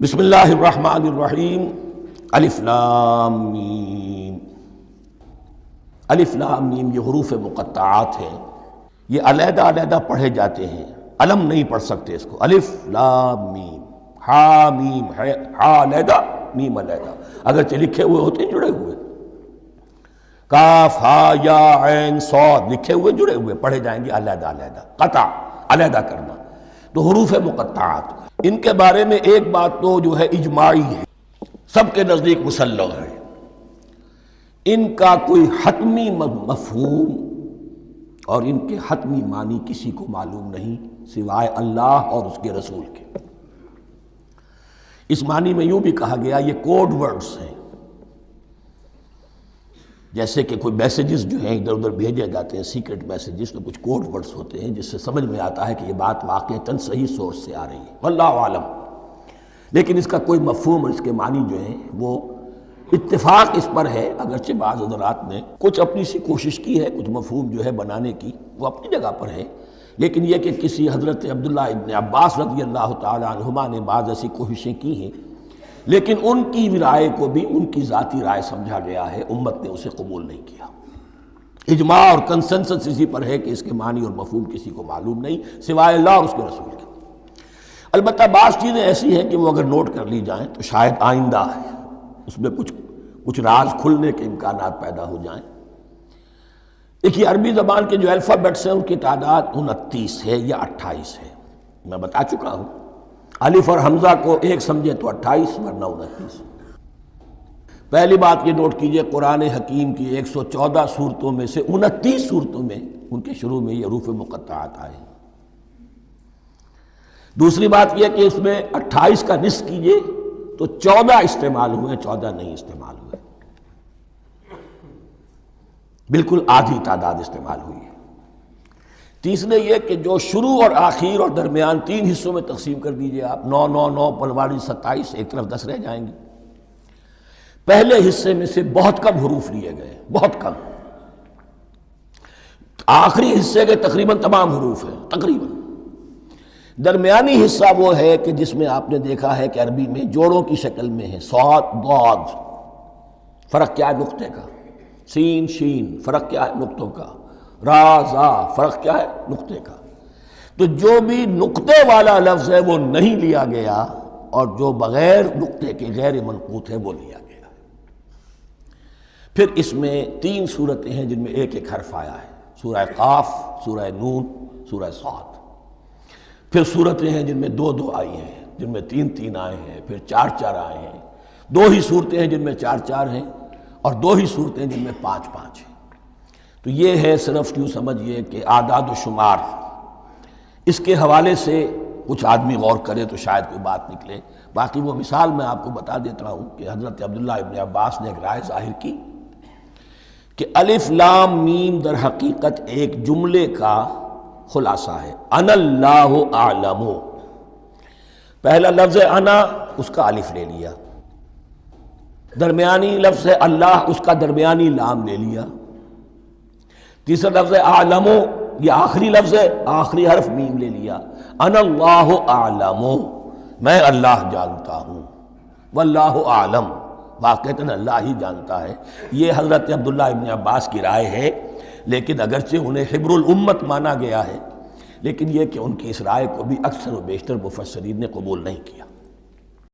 بسم اللہ الرحمن الرحیم الف لام میم۔ الف لام میم یہ حروف مقطعات ہیں، یہ علیحدہ علیحدہ پڑھے جاتے ہیں، علم نہیں پڑھ سکتے اس کو۔ الف لام میم، ہا میم ہے، ہا علیحدہ میم علیحدہ، اگرچہ لکھے ہوئے ہوتے ہیں جڑے ہوئے، کاف ہا یا عین صاد لکھے ہوئے جڑے ہوئے، پڑھے جائیں گے علیحدہ علیحدہ، قطع علیحدہ کرنا۔ تو حروف مقطعات ان کے بارے میں ایک بات تو جو ہے اجماعی ہے، سب کے نزدیک مسلم ہے، ان کا کوئی حتمی مفہوم اور ان کے حتمی معنی کسی کو معلوم نہیں سوائے اللہ اور اس کے رسول کے۔ اس معنی میں یوں بھی کہا گیا یہ کوڈ ورڈز ہیں، جیسے کہ کوئی میسیجز جو ہیں ادھر ادھر بھیجے جاتے ہیں، سیکرٹ میسیجز، تو کچھ کوڈ ورڈز ہوتے ہیں جس سے سمجھ میں آتا ہے کہ یہ بات واقعتاً صحیح سورس سے آ رہی ہے، واللہ عالم۔ لیکن اس کا کوئی مفہوم اور اس کے معنی جو ہیں وہ اتفاق اس پر ہے، اگرچہ بعض حضرات نے کچھ اپنی سی کوشش کی ہے، کچھ مفہوم جو ہے بنانے کی، وہ اپنی جگہ پر ہے، لیکن یہ کہ کسی حضرت عبداللہ ابن عباس رضی اللہ تعالی عنہما نے بعض ایسی کوششیں کی ہیں، لیکن ان کی رائے کو بھی ان کی ذاتی رائے سمجھا گیا ہے، امت نے اسے قبول نہیں کیا۔ اجماع اور کنسنسس اسی پر ہے کہ اس کے معنی اور مفہوم کسی کو معلوم نہیں سوائے اللہ اور اس کے رسول کے۔ البتہ بعض چیزیں ایسی ہیں کہ وہ اگر نوٹ کر لی جائیں تو شاید آئندہ ہے اس میں کچھ راز کھلنے کے امکانات پیدا ہو جائیں۔ دیکھیے عربی زبان کے جو الفابیٹس ہیں ان کی تعداد 29 ہے یا 28 ہے، میں بتا چکا ہوں۔ الف اور حمزہ کو ایک سمجھے تو 28 ورنہ 29۔ پہلی بات یہ نوٹ کیجئے، قرآن حکیم کی 114 سورتوں میں سے 29 سورتوں میں ان کے شروع میں یہ حروف مقطعات آئے ہیں۔ دوسری بات یہ کہ اس میں 28 کا نصف کیجئے تو 14 استعمال ہوئے، 14 نہیں استعمال ہوئے، بالکل آدھی تعداد استعمال ہوئی ہے۔ تیسرے یہ کہ جو شروع اور آخر اور درمیان 3 حصوں میں تقسیم کر دیجئے آپ، 9 9 9 پلواڑی 27، ایک طرف 10 رہ جائیں گے۔ پہلے حصے میں سے بہت کم حروف لیے گئے، بہت کم۔ آخری حصے کے تقریباً تمام حروف ہیں، تقریباً۔ درمیانی حصہ وہ ہے کہ جس میں آپ نے دیکھا ہے کہ عربی میں جوڑوں کی شکل میں ہے، صاد ضاد، فرق کیا ہے نقطے کا، سین شین، فرق کیا ہے نقطوں کا، را زا، فرق کیا ہے نقطے کا۔ تو جو بھی نقطے والا لفظ ہے وہ نہیں لیا گیا، اور جو بغیر نقطے کے غیر منقوط ہے وہ لیا گیا۔ پھر اس میں 3 صورتیں ہیں جن میں ایک ایک حرف آیا ہے، سورہ قاف، سورہ نون، سورہ صاد۔ پھر صورتیں ہیں جن میں 2 2 آئی ہیں، جن میں 3 3 آئے ہیں، پھر 4 4 آئے ہیں، 2 ہی صورتیں ہیں جن میں 4 4 ہیں، اور 2 ہی صورتیں جن میں 5 5 ہیں۔ تو یہ ہے صرف یوں سمجھیے کہ اعداد و شمار۔ اس کے حوالے سے کچھ آدمی غور کرے تو شاید کوئی بات نکلے۔ باقی وہ مثال میں آپ کو بتا دیتا ہوں کہ حضرت عبداللہ ابن عباس نے ایک رائے ظاہر کی کہ الف لام میم در حقیقت ایک جملے کا خلاصہ ہے، انا اللہ اعلم۔ پہلا لفظ ہے انا، اس کا الف لے لیا، درمیانی لفظ ہے اللہ، اس کا درمیانی لام لے لیا، تیسرا لفظ ہے اعلم، یہ آخری لفظ ہے، آخری حرف میم لے لیا، انا اللہ اعلم، میں اللہ جانتا ہوں، واللہ اعلم، واقعتاً اللہ ہی جانتا ہے۔ یہ حضرت عبداللہ ابن عباس کی رائے ہے، لیکن اگرچہ انہیں حبر الامت مانا گیا ہے، لیکن یہ کہ ان کی اس رائے کو بھی اکثر و بیشتر مفسرین نے قبول نہیں کیا۔